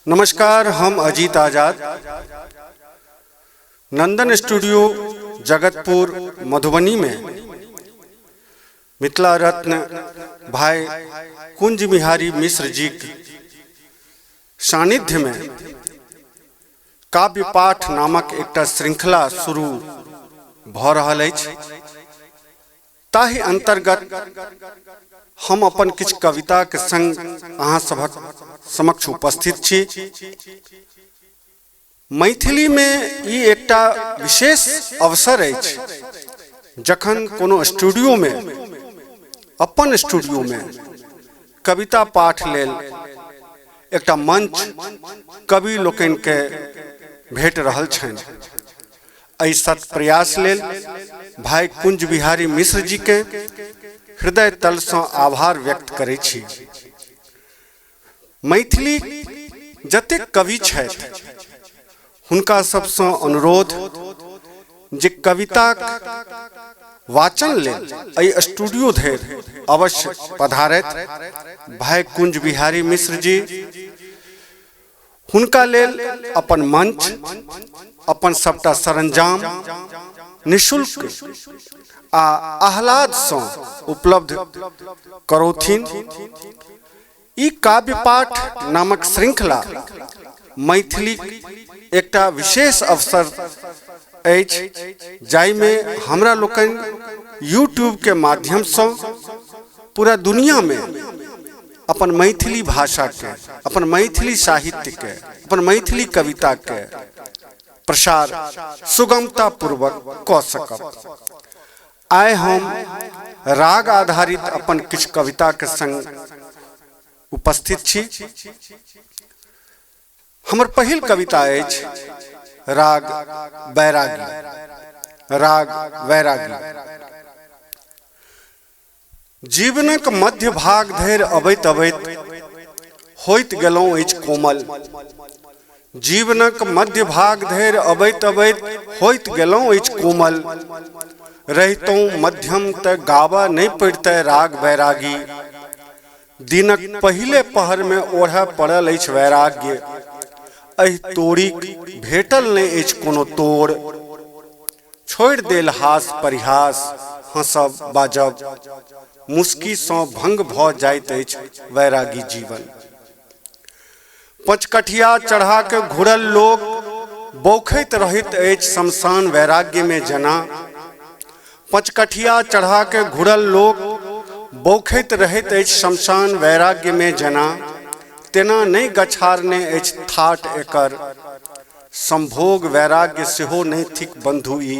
नमस्कार, हम अजीत आजाद नंदन स्टूडियो जगतपुर मधुबनी में मिथिला रत्न भाई कुंज बिहारी मिश्र जी के सानिध्य में काव्य पाठ नामक एक श्रृंखला शुरू भ रहल अछि। ताहि अंतर्गत हम अपन किछ कविता के संग अहाँ सभक समक्ष उपस्थित छी। मैथिली में ई एकटा विशेष अवसर अछि जखन कोनो स्टूडियो में अपन स्टूडियो में कविता पाठ लेल एकटा मंच कवि लोकनि के भेट रहल छनि। एहि सत प्रयास लेल भाई कुंज बिहारी मिश्र जी के हृदय तल से आभार व्यक्त करै छी। मैथिली जतेक कवि छथि हुनका सबसँ अनुरोध जे कविता वाचन लेल एहि स्टूडियो धरि अवश्य पधारथि। भाई कुंज बिहारी मिश्र जी हुनका लेल अपन मंच अपन सबटा सरंजाम निःशुल्क आ आह्लाद से उपलब्ध करौथिन। ई काव्य पाठ नामक श्रृंखला मैथिली एकटा विशेष अवसर अछि जाहि में हमरा लोकनि यूट्यूब के माध्यम से पूरा दुनिया में अपन मैथिली भाषा के, अपन मैथिली साहित्य के, अपन मैथिली कविता के प्रसार सुगमता पूर्वक क सकब। आइ हम राग आधारित अपन किछ कविता के संग उपस्थित छी। हमर पहिल कविता अछि राग बैरागी। राग वैरागी जीवनक मध्य भाग धरि अबैत अबैत होइत गेलहुँ अछि कोमल। जीवनक मध्य भाग धरि अबैत अबैत होइत गेलहुँ अछि कोमल। रहितहुँ मध्यम त गाबा नहि पड़ितै राग वैरागी। दिनक पहिले पहर में ओढ़य पड़ल अछि वैराग्य। एहि तोड़ीक भेटल नहि अछि कोनो तोड़। छोड़ि देल हास परिहास हंसब बाजब मुस्की सँ भंग भ जाइत अछि वैरागी जीवन। पचकठिया चढ़ा के घुरल लोग बौखैत रहैत अछि शमशान वैराग्य में जना। पचकठिया चढ़ा के घुरल लोग बौखैत रहैत अछि शमशान वैराग्य में जना। तेना नहीं गछारने अछि थाट एकर संभोग वैराग्य सेहो नहीं थिक बंधु ई।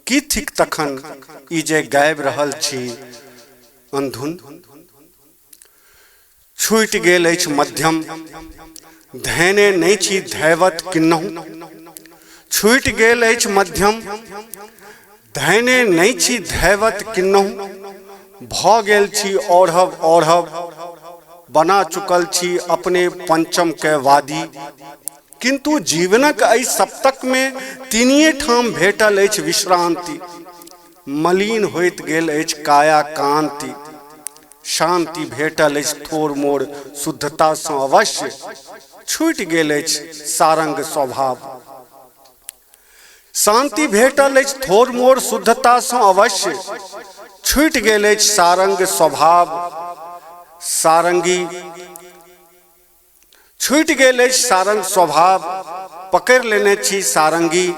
की थिक तखन ई जे गाबि रहल छी अंधुन। छूटि गेल अछि मध्यम धैने नहीं छी धैवत किन्नहु। छूटि गेल अछि मध्यम धैने नहीं छी धैवत किन्नहु। भ गेल छी ओढ़ब ओढ़ब बना चुकल छी अपने पंचम के वादी। किंतु जीवनक एहि सप्तक में तीनिये ठाम भेटल अछि विश्रांति। मलिन होइत गेल अछि काया कांति। शांति भेटल अछि थोड़ मोड़ शुद्धता से अवश्य। छूटि गेल अछि सारंग स्वभाव। शांति भेटल अछि थोड़ मोड़ शुद्धता से अवश्य। छूटि गेल अछि सारंग स्वभाव। सारंगी छूटि गेल अछि सारंग स्वभाव। पकड़ि लेने छी सारंगी।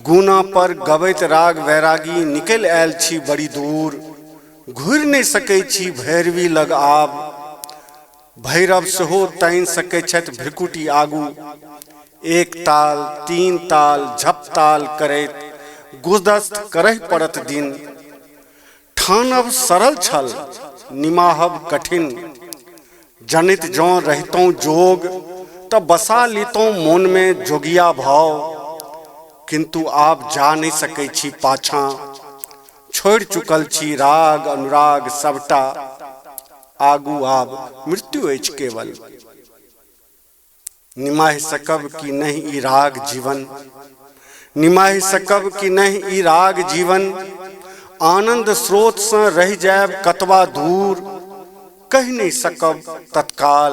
गुना पर गबैत राग वैरागी निकलि आयल छी बड़ी दूर। घुरि नहीं सकै छी भैरवी लग आब। भैरव सेहो तानि सकै छथि भ्रिकुटी आगू। एक ताल तीन ताल झप ताल करैत गुदस्त करहि पड़त दिन। ठानब सरल छल निमाहब कठिन। जनित जँ रहितौं जोग त बसा लितौं मोन में जोगिया भाव। किंतु आब जा नहीं सकै छी पाछाँ। छोड़ि चुकल छी राग अनुराग सबटा। आगू आब मृत्यु अछि केवल। निमाहि सकब कि नहीं ई राग जीवन। निमाहि सकब कि नहीं ई राग जीवन। आनंद स्रोत से रहि जायब कतबा दूर। कहि नहीं सकब तत्काल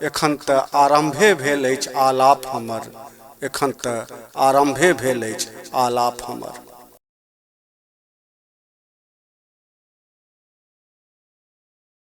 एखन तऽ आरम्भे भेल अछि आलाप हमर, एखन तऽ आरम्भे भेल अछि आलाप हमर।